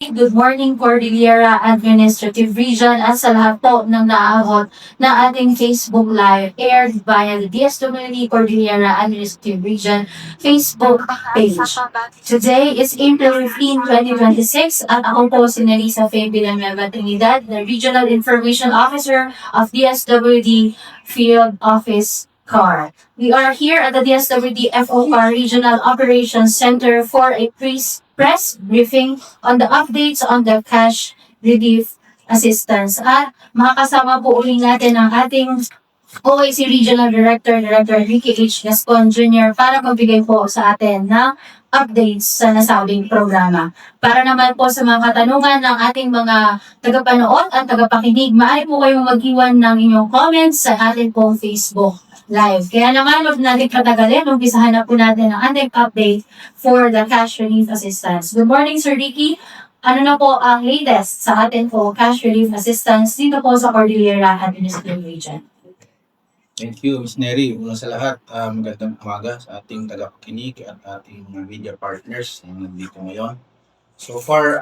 Good morning, Cordillera Administrative Region at sa lahat po ng naaabot na ating Facebook Live aired via the DSWD Cordillera Administrative Region Facebook page. Today is April 15, 2026 at ako po si Nelisa Faye Villanueva Trinidad, the Regional Information Officer of DSWD Field Office CAR. We are here at the DSWD FOR Regional Operations Center for a press briefing on the updates on the cash relief assistance. At makakasama po uli natin ang ating OAC Regional Director, Director Ricky H. Gascon Jr. para magbigay po sa atin ng updates sa nasabing programa. Para naman po sa mga katanungan ng ating mga tagapanood at tagapakinig, maaari po kayong mag-iwan ng inyong comments sa ating pong Facebook Live. Kaya naman, huwag natin patagalin, umpisahan na po natin ang ating update for the cash relief assistance. Good morning, Sir Ricky. Ano na po ang latest sa atin po cash relief assistance dito po sa Cordillera Administrative Region? Thank you, Ms. Neri. Una sa lahat, magandang umaga sa ating tagapakinig at ating media partners na nandito ngayon. So far,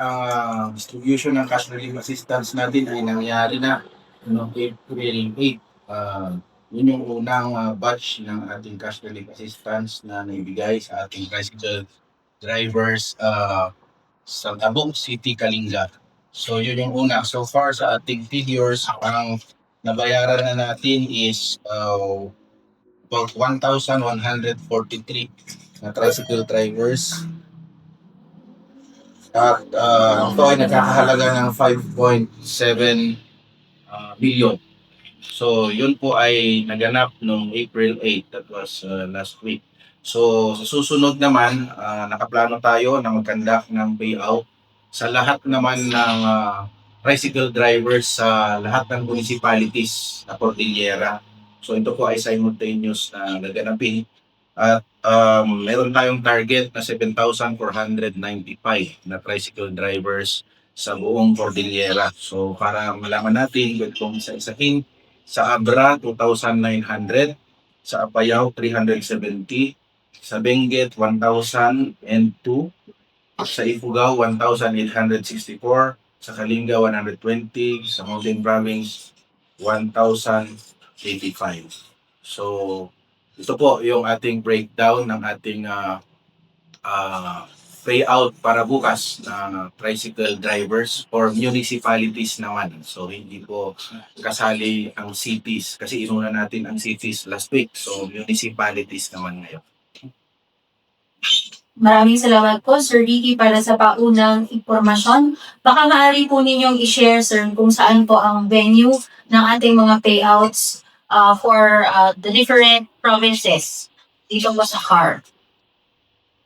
distribution ng cash relief assistance natin ay nangyari na noong April 8. Yun yung unang batch ng ating cash relief assistance na naibigay sa ating tricycle drivers sa Tabong City, Kalinga. So yun yung una. So far sa ating figures, ang nabayaran na natin is about 1,143 na tricycle drivers. At ito ay nagkakahalaga ng 5.7 billion. So yun po ay naganap noong April 8, that was last week. So sa susunod naman, nakaplano tayo na mag-conduct ng payout sa lahat naman ng tricycle drivers sa lahat ng municipalities na Cordillera. So ito po ay simultaneous na gaganapin. At meron tayong target na 7,495 na tricycle drivers sa buong Cordillera. So para malaman natin kung isa-isahin, sa Abra 2,900, sa Apayao 370, sa Benguet 1,002, sa Ifugao 1,864, sa Kalinga 120, sa Mountain Province 1,085. So ito po yung ating breakdown ng ating payout para bukas na tricycle drivers or municipalities naman. So hindi po kasali ang cities kasi inuna natin ang cities last week. So municipalities naman ngayon. Maraming salamat po, Sir Ricky, para sa paunang impormasyon. Baka maaari po ninyong i-share, sir, kung saan po ang venue ng ating mga payouts for the different provinces dito po sa CAR.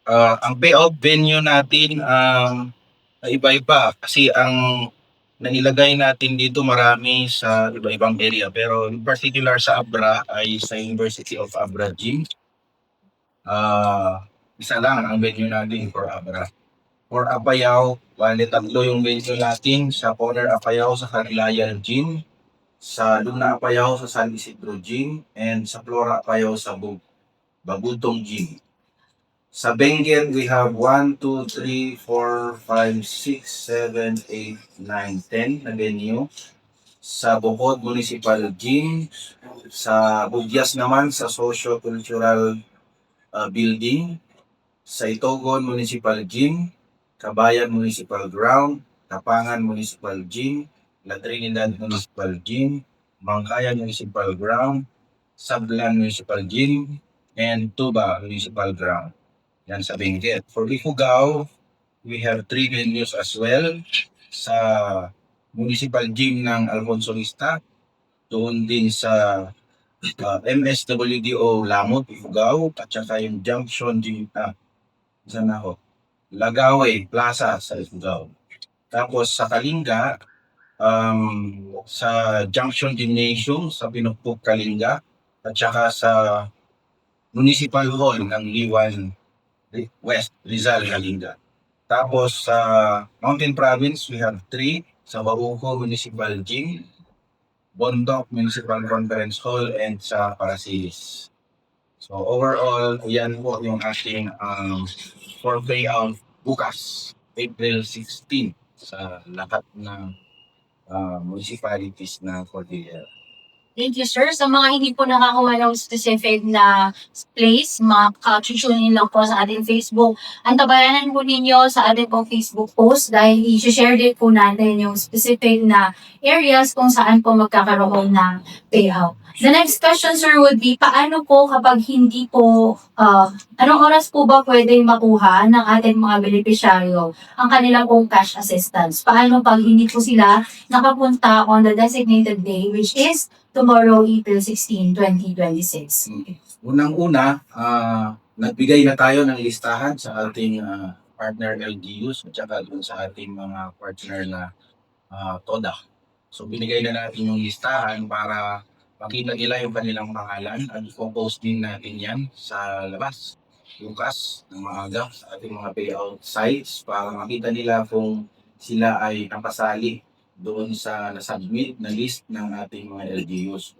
Ang payout venue natin iba-iba kasi ang nailagay natin dito marami sa iba-ibang area, pero in particular sa Abra ay sa University of Abra Gym. Isa lang ang venue natin for Abra. For Apayao, tatlo yung venue natin sa Corner Apayao sa Carilayan Gym, sa Luna Apayao sa San Isidro Gym, and sa Flora Apayao sa Bagutong Gym. Sa Benguet, we have 1, 2, 3, 4, 5, 6, 7, 8, 9, 10 na venue. Sa Bukod Municipal Gym. Sa Bugyas naman sa Socio-Cultural Building. Sa Itogon Municipal Gym. Kabayan Municipal Ground. Kapangan Municipal Gym. La Trinidad Municipal Gym. Mangkayan Municipal Ground. Sablan Municipal Gym. And Tuba Municipal Ground. Yan sa Benguet. For Ifugao, we have 3 venues as well. Sa Municipal Gym ng Alfonso Lista, doon din sa MSWDO Lamot, Ifugao, at saka yung Junction Gym, Lagawe Plaza sa Ifugao. Tapos sa Kalinga, sa Junction Gymnasium sa Pinukpok, Kalinga, at saka sa Municipal Hall ng Liwan West, Rizal, Kalinga. Tapos sa Mountain Province, we have 3 sa Babuco Municipal Gym, Bondok Municipal Conference Hall, and sa Parasilis. So overall, yan po yung ating for payout bukas, April 16. sa lahat ng municipalities ng Cordillera. Thank you, sir. Sa mga hindi po nakakuha ng specific na place, makaka-tune lang po sa ating Facebook. Antabayanan po ninyo sa ating pong Facebook post dahil i-share din po natin yung specific na areas kung saan po magkakaroon ng payout. The next question, sir, would be, paano po kapag hindi po, anong oras po ba pwedeng makuha ng ating mga beneficiaryo ang kanilang pong cash assistance? Paano pag hindi po sila nakapunta on the designated day, which is tomorrow, April 16, 2026. Unang-una, nagbigay na tayo ng listahan sa ating partner LGUs at saka dun sa ating mga partner na TODA. So binigay na natin yung listahan para makita nila yung kanilang pangalan at i-compose din natin yan sa labas bukas ng maaga sa ating mga payout sites para makita nila kung sila ay nakasali doon sa nasubmit na list ng ating mga LGUs.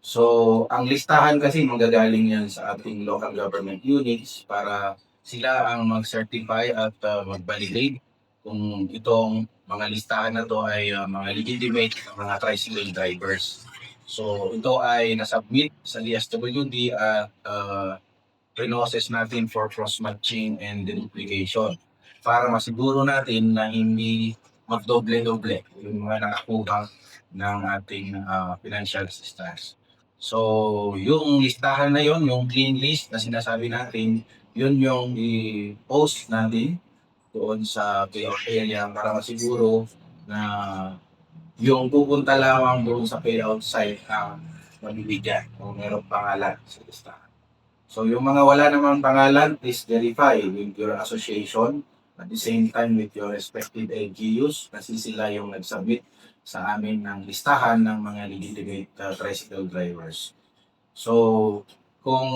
So, ang listahan kasi manggagaling yan sa ating local government units para sila ang mag-certify at mag-validate kung itong mga listahan na to ay mga legitimate mga tricycle drivers. So, ito ay nasubmit sa DSWD at process natin for cross-matching and deduplication para masiguro natin na hindi magdoble-doble yung mga nakakuha ng ating financial assistance. So, yung listahan na yon, yung clean list na sinasabi natin, yun yung i-post natin doon sa payout area para masiguro na yung pupunta lamang doon sa payout site ang mabibigyan kung mayroong pangalan sa listahan. So yung mga wala namang pangalan, please verify with your association at the same time with your respective LGUs kasi sila yung nag-submit sa amin ng listahan ng mga legitimate tricycle drivers. So kung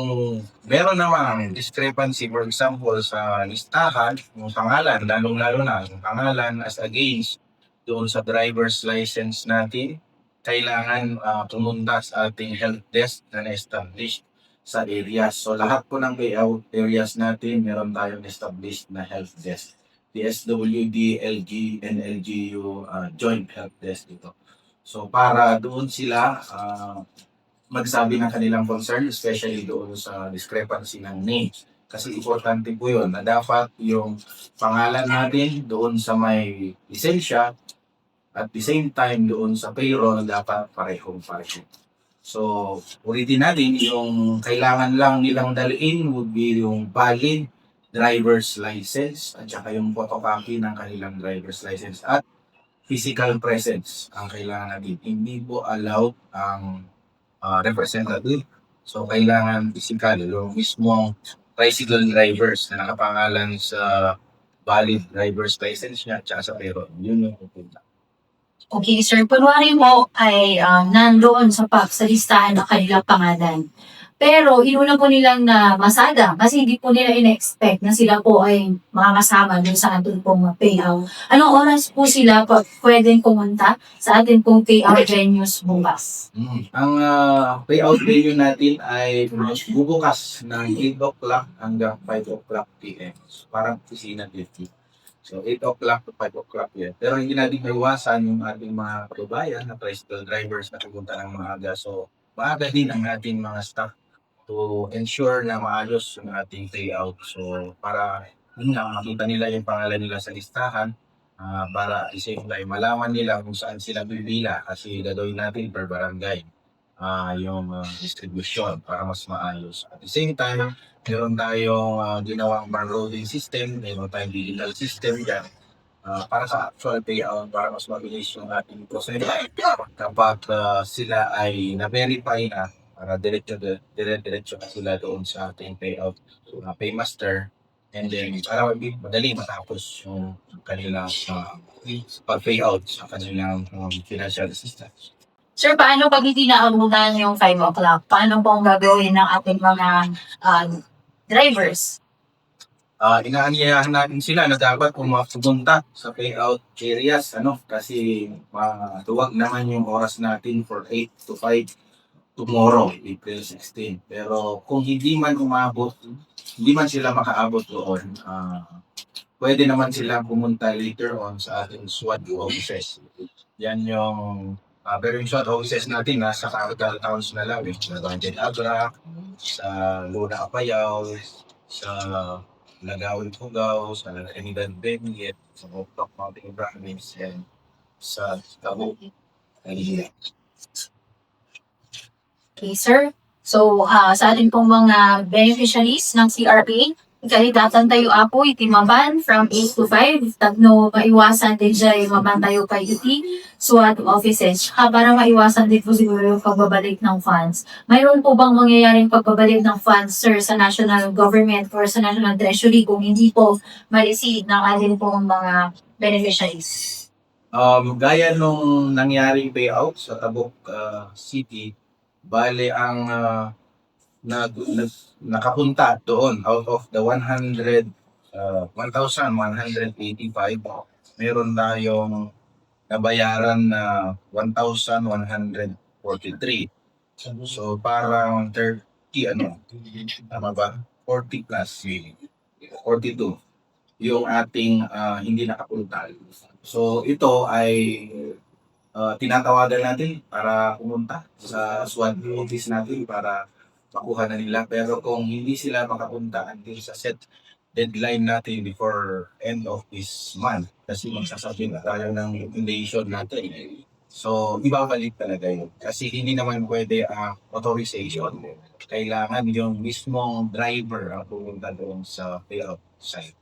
meron namang discrepancy, for example, sa listahan, yung pangalan, lalong-lalo na yung pangalan as against doon sa driver's license natin, kailangan pumunta sa ating help desk na na-establish sa areas. So lahat po ng payout areas natin, meron tayong established na help desk. DSWD, LG, and LGU joint help desk dito. So para doon sila magsabi ng kanilang concern, especially doon sa discrepancy ng names. Kasi importante po yun na dapat yung pangalan natin doon sa may lisensya at the same time doon sa payroll dapat parehong-pareho. So, ulitin natin, yung kailangan lang nilang dalhin would be yung valid driver's license at saka yung photocopy ng kanilang driver's license at physical presence ang kailangan natin. Hindi po allowed ang representative. So, kailangan physical, yung mismong tricycle drivers na nakapangalan sa valid driver's license niya at saka sa payroll. Yun yung pupunta. Okay, sir. Kunwari mo ay nandoon sa listahan ng kanilang pangalan. Pero inuna po nilang na masada kasi hindi po nila in-expect na sila po ay makakasama dun sa ating pong payout. Anong oras po sila pwedeng pumunta sa ating pong payout venues bukas? Ang payout venue natin ay bubukas ng 8 o'clock hanggang 5 o'clock p.m. So, parang opisina dito. So 8 o'clock to 5 o'clock yan. Pero hindi natin maiwasan yung ating mga kababayan na tricycle drivers na pupunta ng maaga. So maaga din ang ating mga staff to ensure na maayos yung ating payout. So para yun nga, makita nila yung pangalan nila sa listahan para i-save time. Malaman nila kung saan sila bibila kasi gagawin natin per barangay yung distribution para mas maayos. At the same time, meron tayong ginawang bar-loading system, meron tayong digital system dyan para sa actual payout, para mas mabilis yung ating proseso kapag sila ay na-verify na para diretso na sila doon sa ating payout paymaster and then para madali matapos yung kanilang pag-payout sa kanilang financial assistance. Sir, paano pag hindi naabutan yung 5 o'clock? Paano pong gagawin ng ating mga drivers? Inaanyayahan natin sila na dapat pumunta sa payout areas kasi tuwag naman yung oras natin for 8 to 5 tomorrow, April 16. Pero kung hindi man umabot, hindi man sila makaabot doon, pwede naman sila pumunta later on sa ating SWAT offices. Yan yung pero yung SWAT offices natin nasa capital towns na lang. Sa Banjel Agra, sa Luna Apayao, sa Lagawin Cugao, sa Trinidad Benguet, sa Moktok Mountain Province, and sa Tabuk. Okay, sir. So, sa ating pong mga beneficiaries ng CRA, kalidatan tayo apo iti maban from 8 to 5. Tagno maiwasan din dyan yung maban tayo kay iti SWAT offices. Para maiwasan din po siguro yung pagbabalik ng funds. Mayroon po bang mangyayaring pagbabalik ng funds, sir, sa national government or sa national treasury kung hindi po ma-receive ng ating pong mga beneficiaries? Gaya nung nangyaring payout sa Tabuk City, bale ang nakapunta doon out of the 1,185, meron tayong nabayaran na 1,143. So parang 30 tama ba? 40 plus 42 yung ating hindi nakapunta. So ito ay tinatawagan natin para pumunta sa SWAT office natin para makuha na nila. Pero kung hindi sila makapunta until sa set deadline natin before end of this month, kasi magsasabi na tayo ng recommendation natin. So, ibabalik talaga yun. Kasi hindi naman pwede authorization. Kailangan yung mismong driver ang pumunta doon sa payout site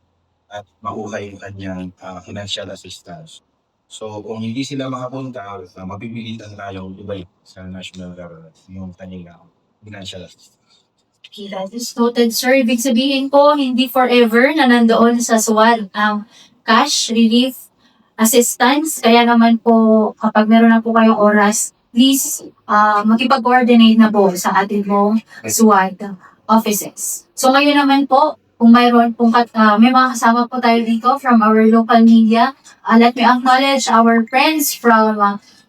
at makuha yung kanyang financial assistance. So, kung hindi sila makapunta, mapipilitan tayo ibalik sa national government yung kanilang financial assistance. Okay, that is noted, sir. Ibig sabihin po, hindi forever na nandoon sa SWAT ang cash relief assistance. Kaya naman po, kapag meron na po kayong oras, please makipag-coordinate na po sa ating pong SWAT offices. So ngayon naman po, kung mayroon pong may mga kasama po tayo dito from our local media, let me acknowledge our friends from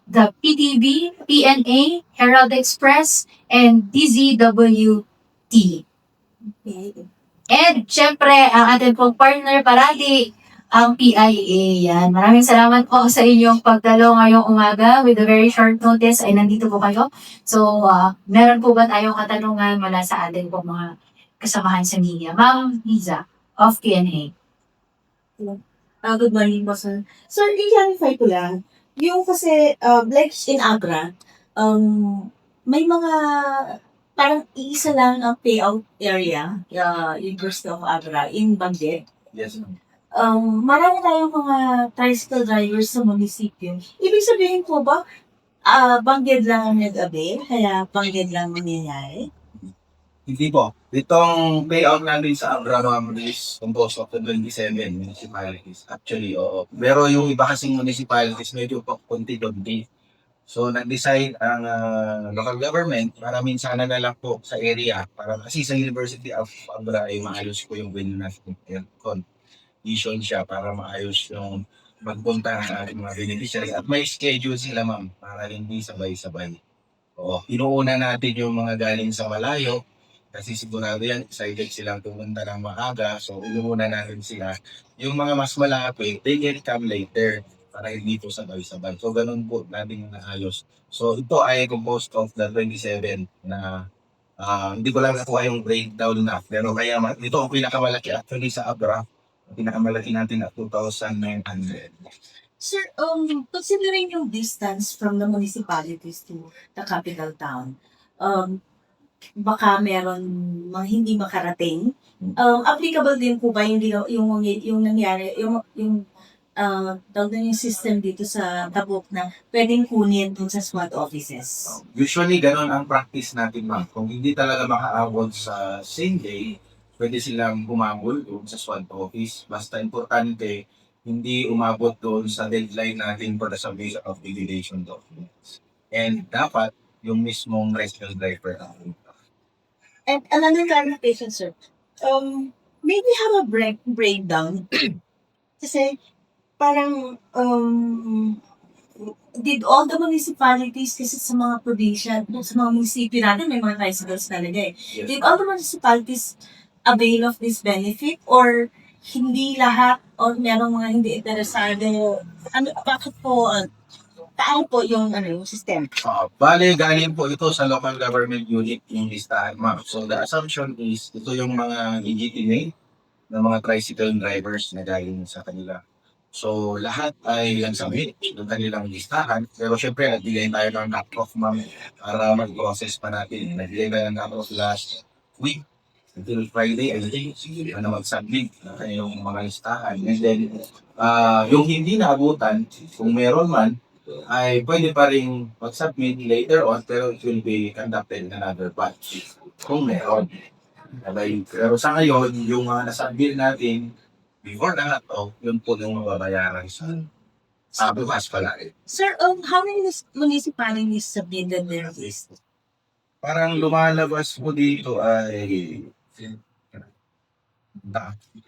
the PTV, PNA, Herald Express, and DZWT. And syempre, ang ating pong partner parati, ang PIA. Yan. Maraming salamat po sa inyong pagdalo ngayong umaga. With a very short notice ay nandito po kayo. So, meron po ba tayong katanungan mula sa ating pong mga kasamahan sa media? Ma'am Liza of PNA. Good morning po, sir. Sir, i-clarify ko lang. Yung kasi, like in Agra, may mga, parang iisa lang ang payout area, University of Agra, in Banguet. Yes, ma'am. Marami tayong mga tricycle drivers sa munisipyo. Ibig sabihin po ba, Banguet lang ang nag-avail, kaya Banguet lang mangyayari? Hindi po. Itong payout natin sa Agra, ma'am, is composed of the 27 municipalities. Actually, oo. Pero yung iba kasing municipalities, medyo konti-konti. So, nag-decide ang local government para minsan na lang po sa area. Para, kasi sa University of Agra ay maayos po yung venue natin. Condition siya para maayos yung magpunta ng ating mga beneficiaries. At may schedule sila, ma'am, para hindi sabay-sabay. Oo. Inuuna natin yung mga galing sa malayo kasi sigurado yan, excited silang pumunta ng maaga. So, inuuna natin sila. Yung mga mas malapit, they can come later para hindi po sabay-sabay. So, ganun po natin naayos. So, ito ay composed of the 27 na hindi ko lang nakuha yung breakdown na. Pero kaya, ito ang pinakamalaki actually sa Agra. Pinakamalaki natin at 2,900. Sir, considering yung distance from the municipalities to the capital town, baka meron mga hindi makarating. Applicable din po ba yung nangyari, yung tawag na yung system dito sa Tabuk na pwedeng kunin dun sa SWAT offices? Usually, ganun ang practice natin, ma'am. Kung hindi talaga makaabot sa same day, pwede silang humabol doon sa SWAT office. Basta importante, hindi umabot doon sa deadline natin for the submission of liquidation documents. And dapat, yung mismong rescue driver ang And another clarification, sir. Maybe have a breakdown. Kasi parang did all the municipalities, kasi sa mga probinsya, sa mga munisipyo natin, may mga tricycles talaga eh. Yes. Did all the municipalities avail of this benefit or hindi lahat or merong mga hindi interesado? Ano, bakit po, paano po yung, yung system? Bale, galing po ito sa local government unit yung listahan, ma'am. So the assumption is ito yung mga legitimate ng mga tricycle drivers na galing sa kanila. So lahat ay nagsubmit ng kanilang listahan. Pero syempre, nagbigay tayo ng cut-off, ma'am, para mag-process pa natin. Nagbigay tayo ng cut-off last week until Friday, I think, na mag-submit ng kanilang mga listahan. And then, yung hindi naabutan, kung meron man, ay pwede pa rin mag-submit later on, pero it will be conducted in another batch kung meron. Okay. Pero sa ngayon, yung nasubmit natin before lahat, yun po yung mababayaran sa bukas pala. Sir, how many municipalities submitted their list? Parang lumalabas po dito ay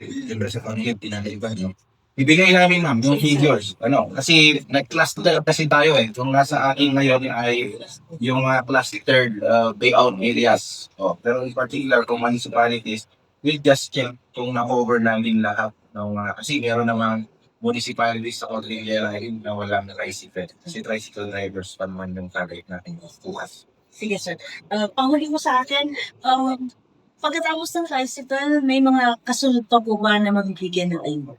siyempre sa pamilya, tinaniban, no? Ibigay namin, ma'am, yung figures. Kasi nag-cluster kasi tayo eh. Kung nasa akin ngayon ay yung mga clustered payout areas. Pero in particular, kung municipalities, we'll just check kung na-cover namin lahat ng mga, kasi meron namang municipalities sa Cordillera na walang tricycle. Kasi tricycle drivers pa naman yung target natin bukas. Sige, sir. Panghuli mo sa akin, pagkatapos ng tricycle, may mga kasunod pa po ba na mabibigyan ng ayun?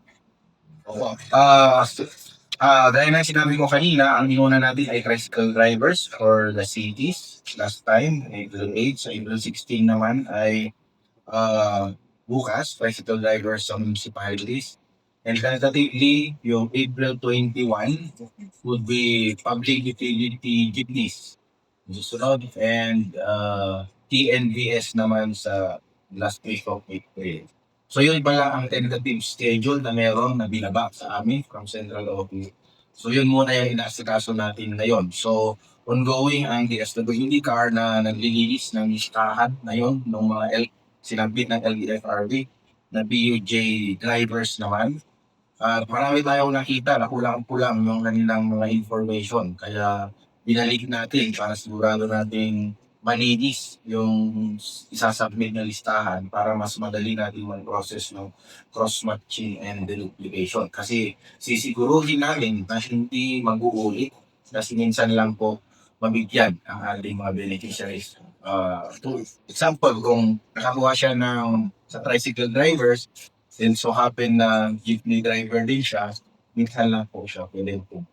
Opo. Dahil na sinabi ko kanina, ang inuna natin ay tricycle drivers for the cities. Last time, April 8, sa April 16 naman ay bukas, tricycle drivers sa municipalities. And tentatively, yung April 21 would be public utility jeepneys. Susunod, and TNVS naman sa last week of April. So yun pala ang tentative schedule na meron na binaba sa amin from Central Office. So yun muna yung inasikaso natin ngayon. So ongoing ang DSWD car na naglilinis ng listahan na yun ng mga sinabit ng LGFRB na BUJ drivers naman. Marami tayong nakita na kulang-kulang yung kanilang mga information. Kaya binalik natin para sigurado nating malinis yung isasubmit na listahan para mas madali natin mag-process ng cross-matching and deduplication. Kasi sisiguruhin namin na hindi mag-uulit kasi minsan lang po mabigyan ang ating mga beneficiaries. To example, kung nakakuha siya sa tricycle drivers, and so happen na jeepney driver din siya, minsan lang po siya pwede po.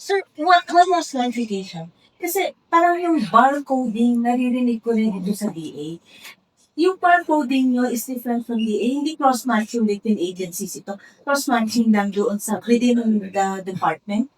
Sir, one last clarification. Kasi parang yung barcoding, naririnig ko rin dito sa DA. Yung barcoding nyo is different from DA. Hindi cross-matching between agencies ito. Cross-matching lang doon sa within the department.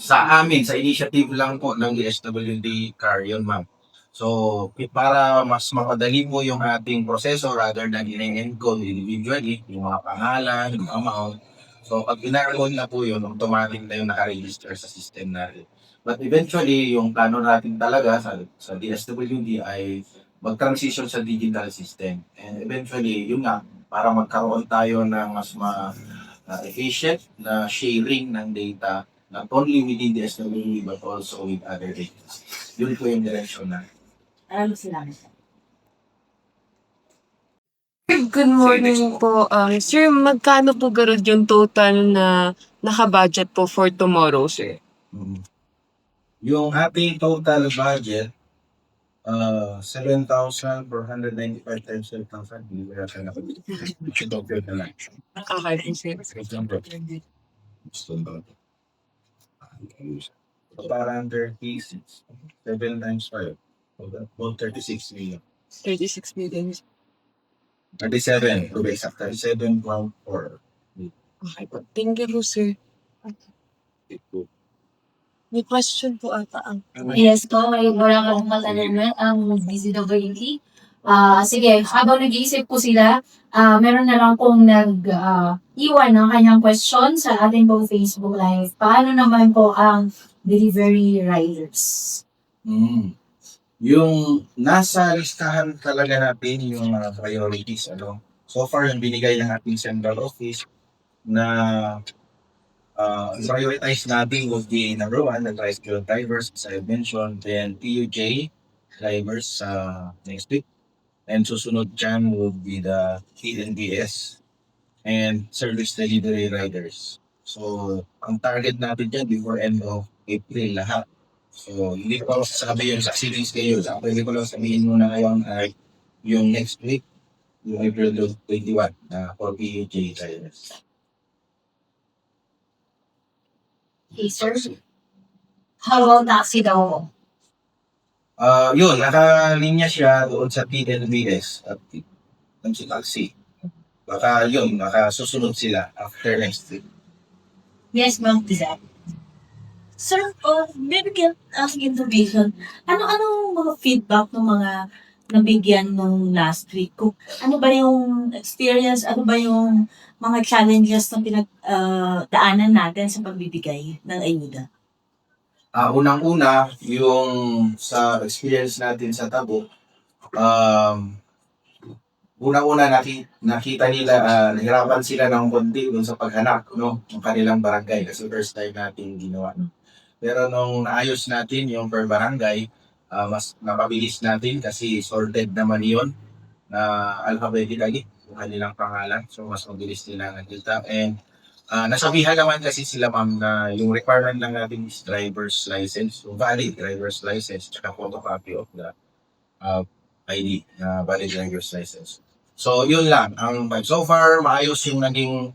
Sa amin, sa initiative lang po ng DSWD car yun, ma'am. So, para mas makadali po yung ating proseso rather than in-encode individually, yung mga pangalan, yung amount. So, pag in-encode na po yun, automatic na yung nakaregister sa system natin. But eventually, yung plano natin talaga sa DSWD ay mag-transition sa digital system. And eventually, yun nga, para magkaroon tayo ng mas efficient na sharing ng data not only within the SWD but also with other agencies. Yun po yung direction na. Salamat. Good morning po. Sir, magkano po garod yung total na naka-budget po for tomorrow, sir? Yung ating total budget, 7,495 times 7,000. Hindi ko yata nakabili. Double na lang. Okay po, sir. So, parang 36. 7 times 5. About 36 million. 36 million. 37. To be exact, 37.4. Okay po. Thank you po, sir. May question po ata ang... Yes po, may wala akong matanungan ang DCWD. Sige, habang nag-iisip po sila, meron na lang pong iwan ng kanyang question sa ating pong Facebook Live. Paano naman po ang delivery riders? Yung nasa listahan talaga natin yung mga priorities. So far, yung binigay ng ating central office na prioritize natin would be number 1, the tricycle drivers, as I mentioned, then PUJ drivers next week. And susunod dyan would be the TNBS and service delivery riders. So, ang target natin dyan before end of April lahat. So, hindi ko pa sabi yun sa series kayo. Pwede ko lang sabihin muna ngayon ay yung next week, yung April 21 na for PHA riders. Okay, sir. How about taxi daw? Yun, nakalinya siya doon sa TNBS at si Taxi. Baka yun, baka susunod sila after next week. Yes, ma'am, Tizak. Sir, maybe get asking information. Ano mga feedback ng mga nabigyan nung last week? Kung ano ba yung experience, ano ba yung mga challenges na daanan natin sa pagbibigay ng ayuda? Unang-una, yung sa experience natin sa Tabo, unang-una nakita nila, nahirapan sila ng konti dun sa paghanap, no, ng kanilang barangay kasi first time natin ginawa. No? Pero nung naayos natin yung per barangay, mas napabilis natin kasi sorted naman yun na alphabetically yung kanilang pangalan. So mas mabilis nila nakita. And nasabihan naman kasi sila ma'am na yung requirement lang natin is driver's license, so valid driver's license, tsaka photocopy of the ID na valid driver's license. So yun lang. So far, maayos yung naging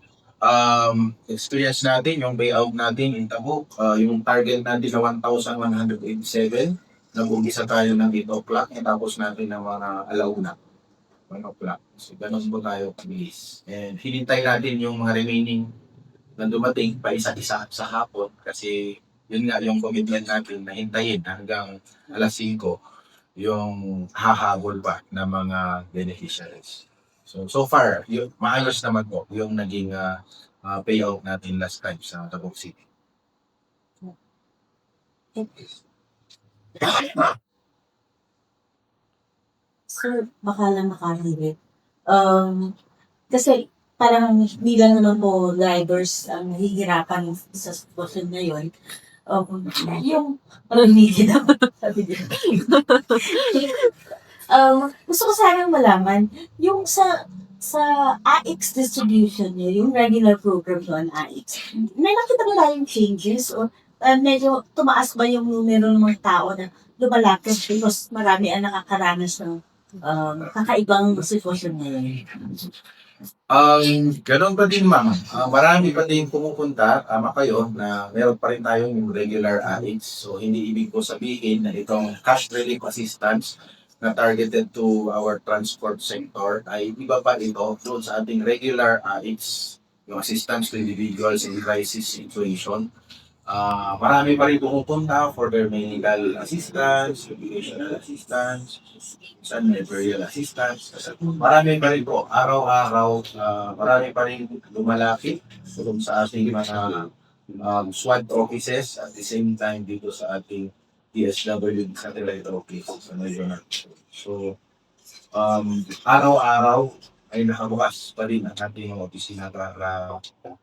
experience natin, yung payout natin in Tabo. Yung target natin na 1,187. Nag-umpisa tayo ng 8 o'clock, tapos natin ng mga alauna. 1 o'clock. So ganun po tayo kabilis. And hinintay natin yung mga remaining na dumating pa isa-isa sa hapon kasi yun nga yung commitment natin na hintayin hanggang alas 5 yung hahabol pa ng mga beneficiaries. So far, maayos naman po yung naging payout natin last time sa Tabuk City. Sir, baka lang makahirit. Kasi parang hindi lang naman po drivers ang nahihirapan sa sitwasyon ngayon. Yung pamimili naman, sabi niya. Gusto ko sanang malaman, yung sa AX distribution niyo, yung regular program niyo on AX, may nakita ba tayong changes or medyo tumaas ba yung numero ng mga tao na lumalapit because marami ang nakakaranas ng kakaibang sitwasyon ngayon? Ganun pa din ma'am. Marami pa din pumupunta, tama kayo, na meron pa rin tayong regular AX. So hindi ibig ko sabihin na itong cash relief assistance na targeted to our transport sector ay iba pa ito doon sa ating regular AX, yung assistance to individuals in crisis situation. Marami pa rin pumupunta for their medical assistance, educational assistance, sanitarian assistance. Marami pa rin po, araw-araw, marami pa rin lumalapit doon sa ating mga SWAT offices at the same time dito sa ating DSW satellite office sa Maynila. So, araw-araw ay nakabukas pa rin ang ating mga opisina para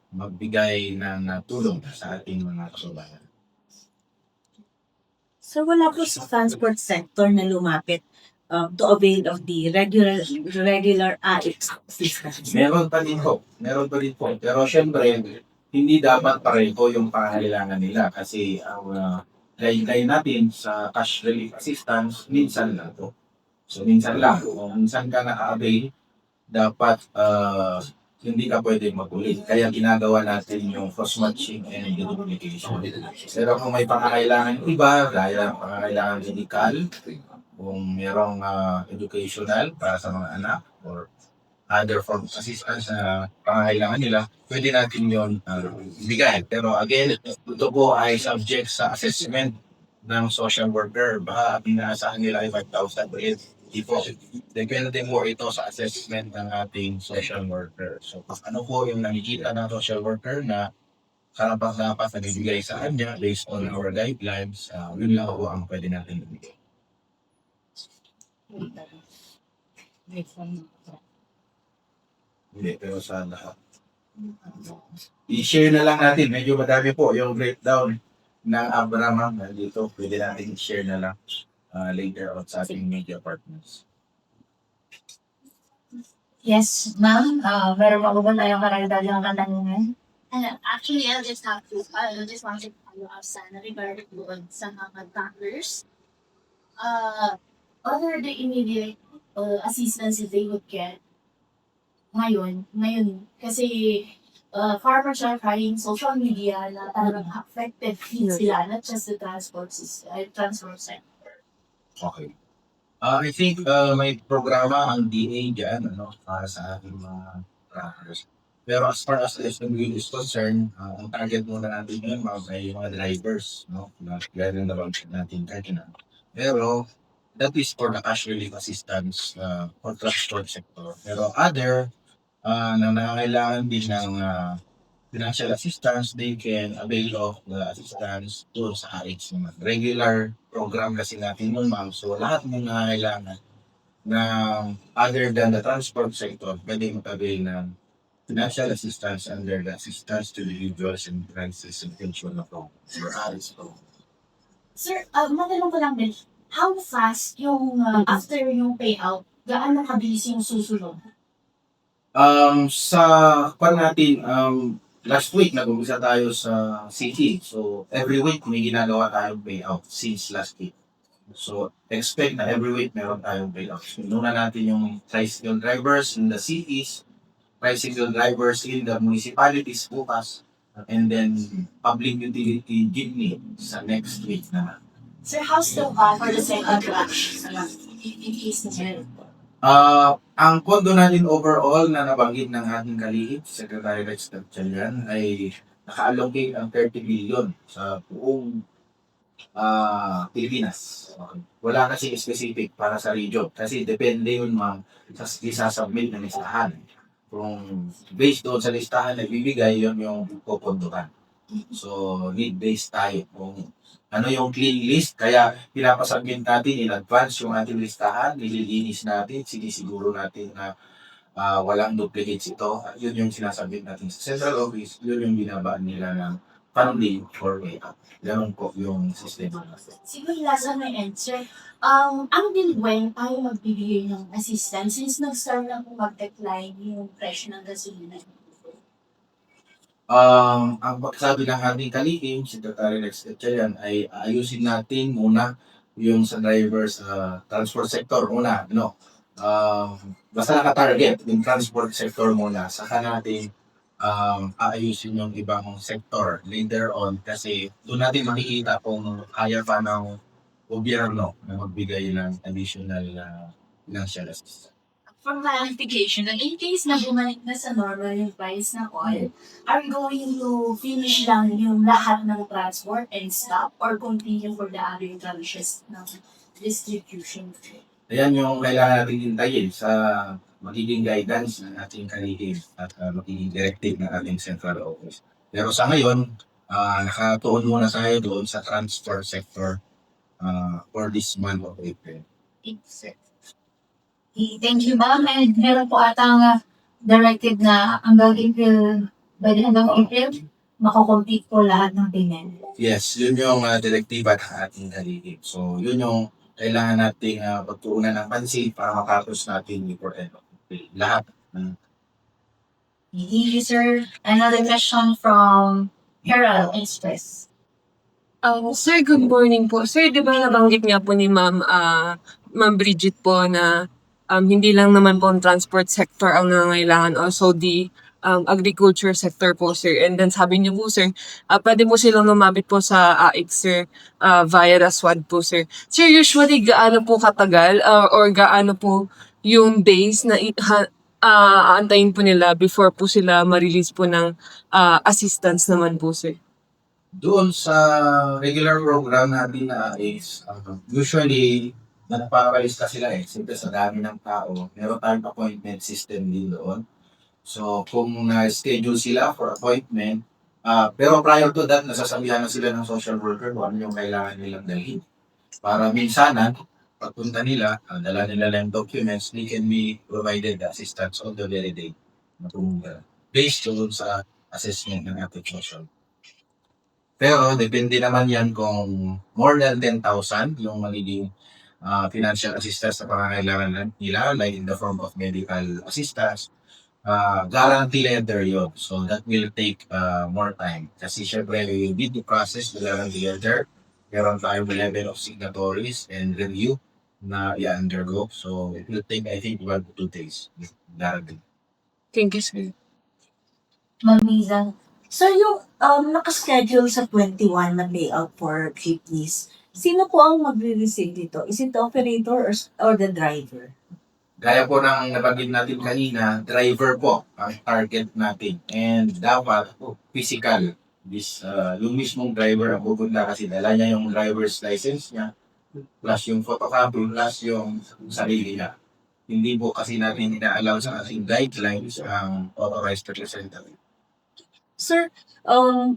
magbigay ng tulong sa ating mga kababayan. So wala po sa transport sector na lumapit to avail of the regular AX assistance. Meron pa din po. Pero syempre, hindi dapat pareho yung pangangailangan nila kasi ang guideline natin sa cash relief assistance, minsan lang po. So minsan lang. Kung minsan ka naka-avail, dapat hindi ka pwede mag-ulit. Kaya ginagawa natin yung cross-matching and duplication. Pero kung may pangangailangan iba, gaya ng pangangailangan medical, kung merong educational para sa mga anak, or other form of assistance na pangangailangan nila, pwede natin yun ibigay. Pero again, ito po ay subject sa assessment ng social worker. Baka pinaasahan nila ay 5,000 ulit. Depende po ito sa assessment ng ating social worker. So, ano po yung nakikita ng social worker na karapat-dapat na bibigay sa kanya based on our guidelines, yun lang po ang pwede natin ibigay. Hindi, pero sa lahat. I-share na lang natin. Medyo madami po yung breakdown ng Abra ma'am. Dito, pwede natin i-share na lang later on sa ating media partners. Yes, ma'am. Meron pa ba tayong karagdagang katanungan? Actually, I just want to follow up sana regarding doon sa mga doctors. What are the immediate assistance that they would get ngayon, kasi farmers are trying social media na talagang affected sila, not just the transport sector. Okay. I think may programa ang DA dyan, ano, para sa ating mga truckers. Pero as far as SMW is concerned, ang target muna natin ngayon ay mga drivers, no? Gaya ng nabanggit natin kanina. Pero that is for the cash relief assistance for transport sector. Pero other na nangangailangan din ng financial assistance, they can avail of the assistance doon sa RH naman. Regular program kasi natin yun, ma'am. So, lahat ng nangangailangan na other than the transport sector, pwede mag-avail ng financial assistance under the assistance to individuals in crisis and pension program or RH program. Sir, matanong ko lang din, how fast yung after yung payout, gaano kabilis yung susunod? Sa pan natin, last week nag-umpisa tayo sa city. So, every week may ginagawa tayong payout since last week. So, expect na every week meron tayong payout. So, nuna natin yung tricycle drivers in the cities, tricycle drivers in the municipalities bukas, and then public utility jeepney sa next week naman. Sir, how's the for the second batch? In case na meron? Ang pondo natin overall na nabanggit ng ating kalihim, Secretary Rex Gatchalian, ay naka-allocate ang 30 billion sa buong Pilipinas. Okay. Wala kasi specific para sa region kasi depende yun sa isasubmit ng listahan. Kung based doon sa listahan na bibigay, yun yung pupundukan. So, need-based tayo. Kung ano yung clean list, kaya pinapasubmit natin in advance yung ating listahan, nililinis natin, sinisiguro natin na walang duplicates ito. Yun yung sinasubmit natin sa central office, yun yung binabaan nila ng funding for payout. Ganun po yung sistema natin. Siguro last on my end, sir. Ang when tayo magbibigay ng assistance since nag-start na po mag-decline yung presyo ng gasolina? Ang pagsabi ng ating kalihim, Secretary Rex Gatchalian, ay ayusin natin muna yung sa driver sa transport sector muna, no? Basta naka-target yung transport sector muna, saka natin aayusin yung ibang sector later on kasi doon natin makikita kung kaya pa ng gobyerno na magbigay ng additional financial assistance. For clarification, in case na bumalik na sa normal yung price ng oil, are we going to finish lang yung lahat ng transport and stop or continue for the other tranches ng distribution? Ayan yung kailangan natin hintayin sa magiging guidance ng ating kalihim at magiging directive ng ating central office. Pero sa ngayon, nakatuon muna tayo doon sa transport sector for this month of April. Thank you, ma'am. And meron po atang directive na hanggang April, by the end of April, makakomplete po lahat ng payment. Yes, yun yung direktiba ng ating kalihim. So, yun yung kailangan nating pagtuunan ng pansin para makatapos natin before end of April. Lahat. Thank you, sir. Another question from Herald Express. Sir, good morning po. Sir, di ba nabanggit nga po ni Ma'am Bridget po na hindi lang naman po ang transport sector ang nangangailangan, also the agriculture sector po, sir. And then sabi niyo po, sir, pwede mo silang lumapit po sa AIC, sir, via the SWAD po, sir. Sir, usually, gaano po katagal or gaano po yung days na aantayin po nila before po sila ma-release po ng assistance naman po, sir? Doon sa regular program natin na is usually nagpapalista sila siyempre sa dami ng tao. Meron tayong appointment system din doon. So, kung na-schedule sila for appointment, pero prior to that, nasasabihan na sila ng social worker kung ano yung kailangan nilang dalhin. Para minsanan, pagpunta nila, dala nila lang documents, they can be provided assistance on the very day. Based doon sa assessment ng ating social. Pero, depende naman yan kung more than 10,000 yung magiging financial assistance na pangangailangan nila, like in the form of medical assistance, guarantee letter yon. So that will take more time. Kasi syempre, we will need to process the guarantee letter. Meron tayong level of signatories and review na i-undergo. So it will take, I think, 1 to 2 days. Guarantee. Thank you, sir. Ma'am Liza. Sir, yung nakaschedule sa 21 na payout for jeepneys, sino po ang magre-receive dito? Is it the operator or the driver? Gaya po ng nabanggit natin kanina, driver po ang target natin. And dapat physical. Yung mismong driver ang pupunta kasi dala niya yung driver's license niya, plus yung photocopy, plus yung sarili niya. Hindi po kasi natin ina-allow sa ating guidelines ang authorized representative. Sir,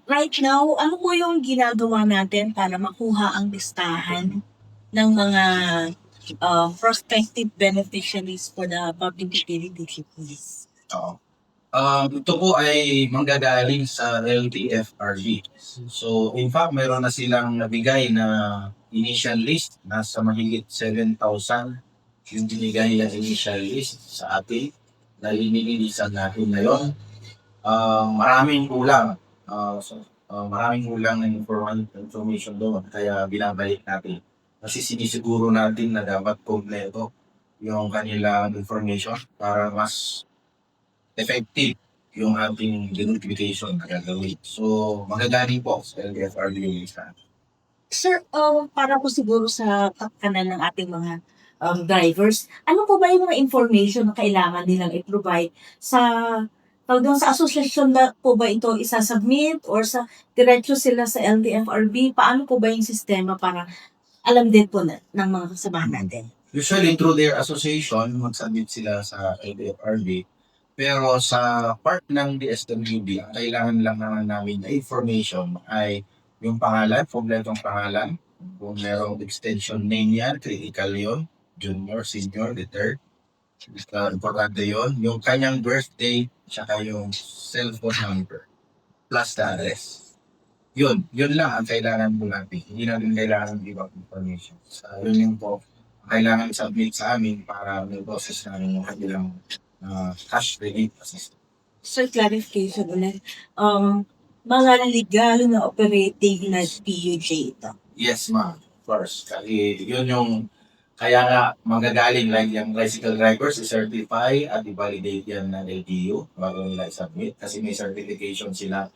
right now, ano po yung ginagawa natin para makuha ang listahan ng mga prospective beneficiaries for the public utility jeepneys? Oo. Ito po ay manggagaling sa LTFRB. So, in fact, meron na silang nabigay na initial list. Nasa mahigit 7,000 yung binigay na initial list sa atin na inililisan natin ngayon. Maraming kulang. Maraming kulang ng information doon. Kaya binabalik natin. Kasi sinisiguro natin na dapat kompleto yung kanilang information para mas effective yung ating notification na gagawin. So, magagaling po sa LTFRB yung lista. Sir, para po siguro sa kanan ng ating mga drivers, ano po ba yung mga information na kailangan nilang i-provide sa asosasyon na po ba ito isasubmit or sa diretso sila sa LTFRB? Paano po ba yung sistema para alam din po ng mga kasamahan natin? Usually, through their association, mag-submit sila sa LTFRB. Pero sa part ng DSWD, ang kailangan lang naman namin na information ay yung pangalan, kompletong pangalan. Kung merong extension name yan, critical yon, junior, senior, retired. Importante yon. Yung kanyang birthday, tsaka yung cellphone number, plus the address. Yun lang ang kailangan po natin. Hindi natin kailangan ng ibang information. So, yun yung po kailangan submit sa amin para may process namin yung kanilang cash relief assistance. Sir, clarification ulit. Mga legal na operating na PUJ ito. Yes, ma'am. First, kasi yun yung kaya nga magagaling like yung tricycle drivers i-certify at i-validate yan ng LGU bago nila i-submit kasi may certification sila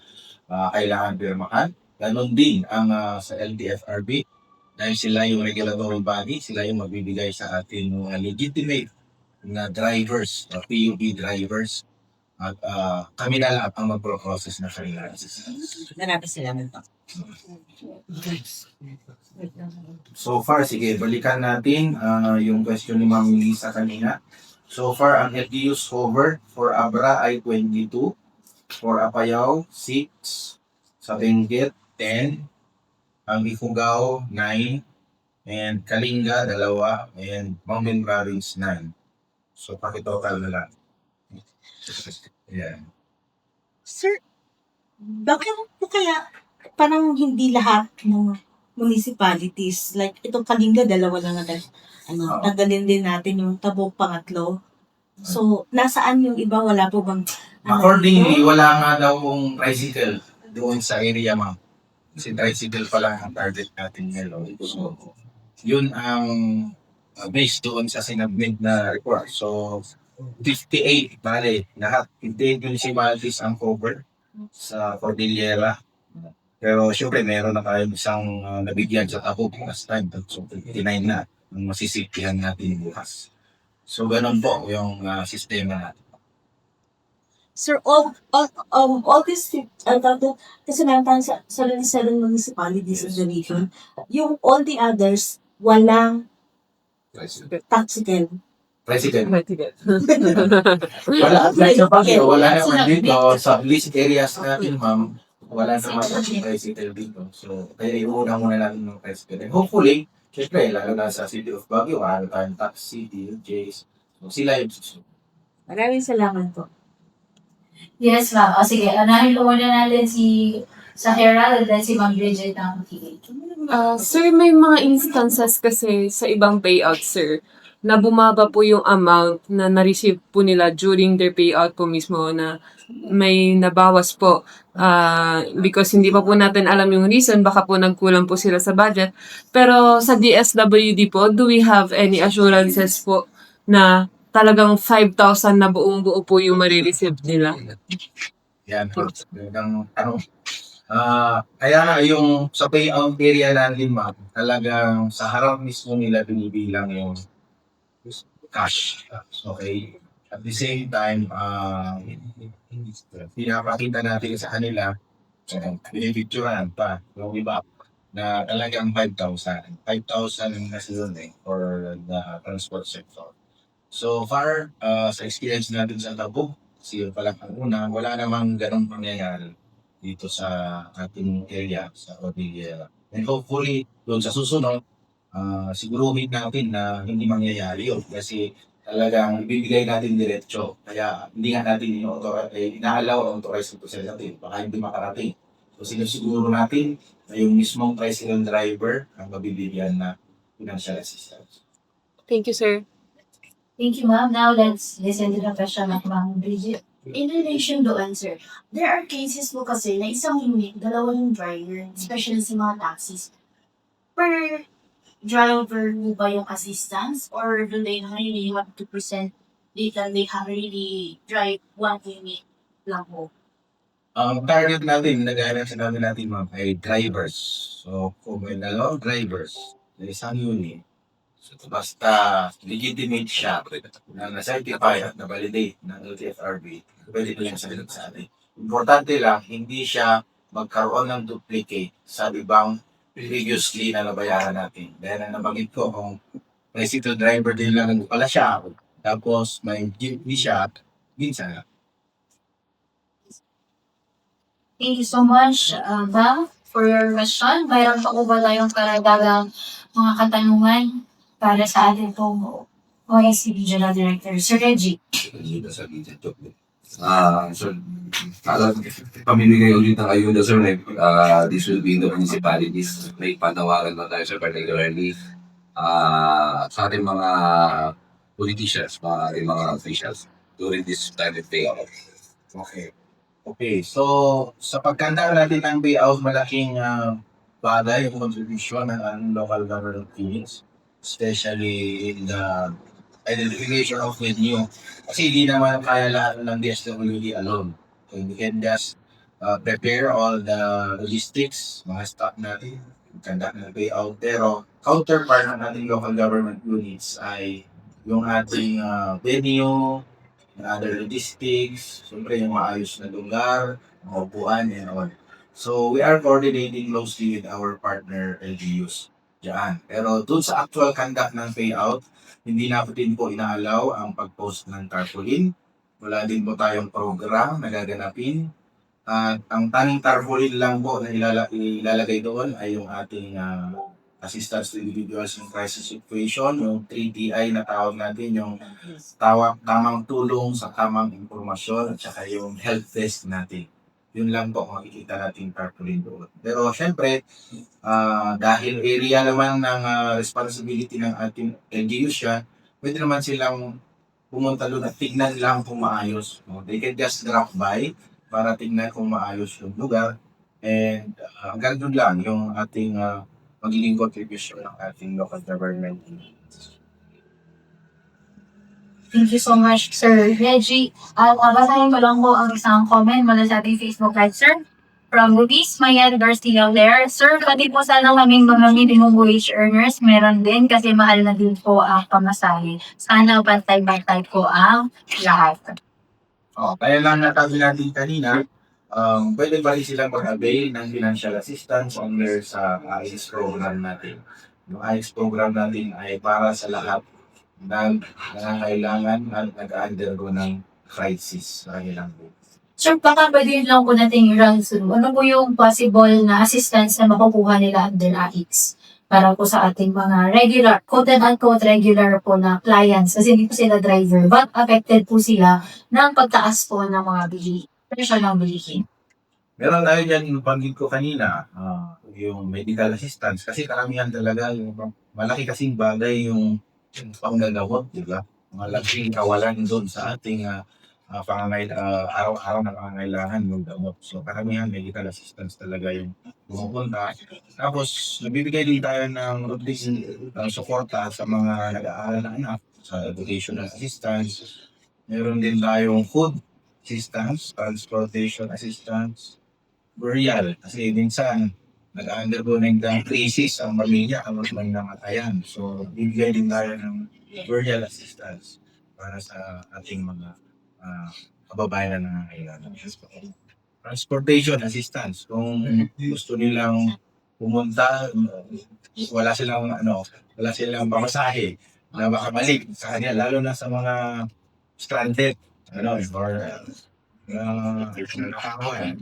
kailangan pirmahan. Ganon din ang sa LTFRB dahil sila yung regulatory body, sila yung magbibigay sa atin ng legitimate na drivers, PUB drivers at kami na lang ang mag-process na kanila. Maraming salamat po. So far, sige, balikan natin yung question ni Ma'am Lisa kanina. So far, ang LGUs cover for Abra ay 22, for Apayao, 6, sa Benguet, 10, ang Ifugao, 9, and Kalinga, 2, and Mountain Province, 9. So, pakitotal na lang. Yeah. Sir, bakit po kaya parang hindi lahat ng municipalities, like itong Kalinga, 2 lang natin, tanggalin din natin yung Tabok, pangatlo. So, nasaan yung iba? Wala po bang... Accordingly, wala nga daw kung tricycle doon sa area, ma'am. Kasi tricycle pa lang ang target natin ngayon. So, yun ang based doon sa sinabmit na report. So, 58, bale, lahat. 58 municipalities ang cover sa Cordillera. Pero syempre, meron na tayong isang nabigyan sa Tabuk last time. So, 59 na ang masisipihan natin bukas. So, ganun po yung sistema natin. Sir, all this, kasi meron tayong 77 municipalities in the region. Yung all the others, walang taxical. Tricycle. Matigas. Wala naman dito. Sa list areas natin, ma'am, wala naman tricycle dito. So, kaya iuna muna natin ng tricycle. And hopefully, syempre, lalo na sa City of Baguio, wala tayong taxi, DLJs. So, sila yung susunod. Maraming salamat po. Yes, ma'am. O sige, anahin ko muna natin si sa Herald at si Ma'am Bridget ng PH. Sir, may mga instances kasi sa ibang payout, sir, na bumaba po yung amount na na-receive po nila during their payout po mismo na may nabawas po. Because hindi pa po natin alam yung reason, baka po nagkulang po sila sa budget. Pero sa DSWD po, do we have any assurances po na talagang 5,000 na buong-buo po yung marireceive nila? Yan, talagang ano, kaya nga yung sa payout area natin, ma'am, talagang sa harap mismo nila binibilang yung cash. Okay? At the same time, pinapakita natin sa kanila, pinipicturean pa yung iba na talagang 5,000. 5,000 ang kasi yun for the transport sector. So far, sa experience natin sa Tabuk, kasi yun pala ang una, wala namang ganong pangyayari dito sa ating area, sa Cordillera. And hopefully, doon sa susunod, siguruhin natin na hindi mangyayari yun kasi talagang ibibigay natin diretso. Kaya hindi nga natin inaalaw ang authorized representative. Baka hindi makarating. So sinusiguro natin na yung mismong tricycle driver ang mabibigyan na financial assistance. Thank you, sir. Thank you, ma'am. Now, let's listen to the question of Ma'am Bridget. In relation doon, sir, there are cases po kasi na isang unit, dalawang driver, especially sa mga taxis. Per driver mo ba yung assistance or do they really have to present data they have really drive one unit lang po? Ang target natin, naghahanap sa natin ma'am, ay drivers. So, kung may dalawang drivers na isang unit, so basta legitimate siya na na-certify at na-validate ng LTFRB, pwede po yung sabihin sa atin. Importante lang, hindi siya magkaroon ng duplicate sa ibang previously na nabayaran natin. Dahil ang nabanggit ko, kung tricycle driver din lang pala siya, tapos may jeepney siya, minsan lang. Thank you so much, ma'am, for your question. Mayroon pa po ba tayong karagdagang mga katanungan para sa ating pong OSC Regional Director, Sir Reggie? Dito sa video to. So, pamimigay ulit ng ayuda, sir. This will be in the municipalities. May panawagan na tayo, sir, particularly sa ating mga politicians, mga ating mga officials during this time of payout. Okay, so sa pagkanta natin ng payout, malaking bagay yung contribution ng local government teams, especially in the identification of venue. Kasi hindi naman kaya lahat ng DSWD alone. So we can just prepare all the logistics, mga staff natin, conduct ng payout. Pero counterpart ng ating local government units ay yung ating venue, yung other logistics, siyempre yung maayos na lugar, mga upuan, and all. So we are coordinating closely with our partner LGUs dyan. Pero dun sa actual conduct ng payout, hindi natin po inaalaw ang pag-post ng tarpaulin. Wala din po tayong program na gaganapin. At ang tanging tarpaulin lang po na ilalagay doon ay yung ating assistance to individuals in crisis situation, yung 3TI na tawag natin, yung tamang tulong sa tamang impormasyon at saka yung help desk natin. Yun lang po makikita natin tarpaulin doon. Pero syempre, dahil area naman ng responsibility ng ating LGUs siya, pwede naman silang pumunta doon at tignan lang kung maayos. No? They can just drop by para tignan kung maayos yung lugar. And hanggang doon lang yung ating magiging contribution ng ating local government. Thank you so much, Sir Reggie. Basahin ko lang po ang isang comment mula sa ating Facebook Live, sir. From Ruiz Mayan Garcia Lair. Sir, pati po sana kaming mga minimum wage earners, meron din kasi mahal na din po ang pamasahe. Sana bantay-bantay po ang lahat. Kaya lang natabi natin kanina, pwede ba rin silang mag-avail ng financial assistance under sa ICE program natin. Yung ICE program natin ay para sa lahat ng nangangailangan at nag-undergo ng crisis sa kanilang buhay. Sir, baka pwede lang po natin i-run through. Ano po yung possible na assistance na makukuha nila under AIX para po sa ating mga regular, quote-unquote regular po na clients kasi hindi po sila driver but affected po sila ng pagtaas po ng mga presyo ng bilihin. Meron tayo dyan, yung banggit ko kanina, yung medical assistance. Kasi karamihan talaga, yung malaki kasing bagay yung panggagamot, di ba? Malaking kawalan doon sa ating araw-araw na pangangailangan ng gamot. So karamihan medical assistance talaga yung pumupunta. Tapos, nabibigay din tayo ng routine suporta sa mga nag-aaral na anak sa educational assistance. Meron din tayong food assistance, transportation assistance, burial. Kasi minsan, nag-undergo ng crisis ang pamilya kapag may namatayan. So, bibigay din tayo ng burial assistance para sa ating mga kababayan na nangangailangan. Transportation assistance. Kung gusto nilang pumunta, wala silang pamasahe na makabalik sa kanila, lalo na sa mga stranded, or nakakawan.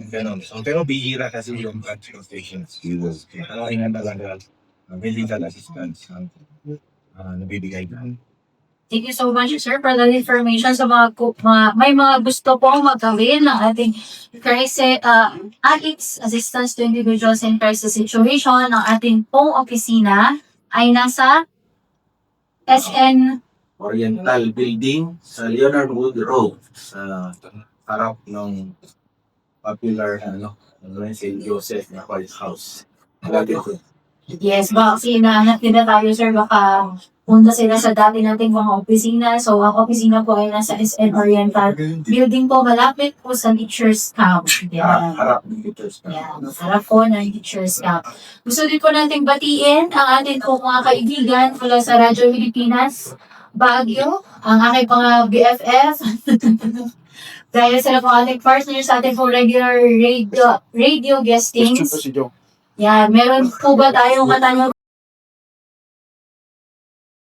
Ganun. So, pero bihira kasi yung transportation. Ingat talaga, medical assistance ang nabibigay na. Thank you so much, sir, for that information sa may mga gusto pong magawin ng ating crisis, addicts assistance to individuals in crisis situation. Ang ating pong opisina ay nasa SN Oriental Building sa Leonard Wood Road sa harap ng popular St. Joseph na White House. Yes, baka kasi hinahanap din na tayo, sir. Baka punta sila sa dati nating mga opisina. So, ang opisina po ay nasa SN Oriental Building po. Malapit po sa Teachers Camp. Yeah. Harap ng Teachers Camp. Yeah, harap po ng Teachers Camp. Gusto din po nating batiin ang ating po mga kaibigan mula sa Radyo Pilipinas, Baguio, ang aking mga BFF. Dahil sila po ating partners sa ating po regular radio guestings. Yan, meron po ba tayong katanungan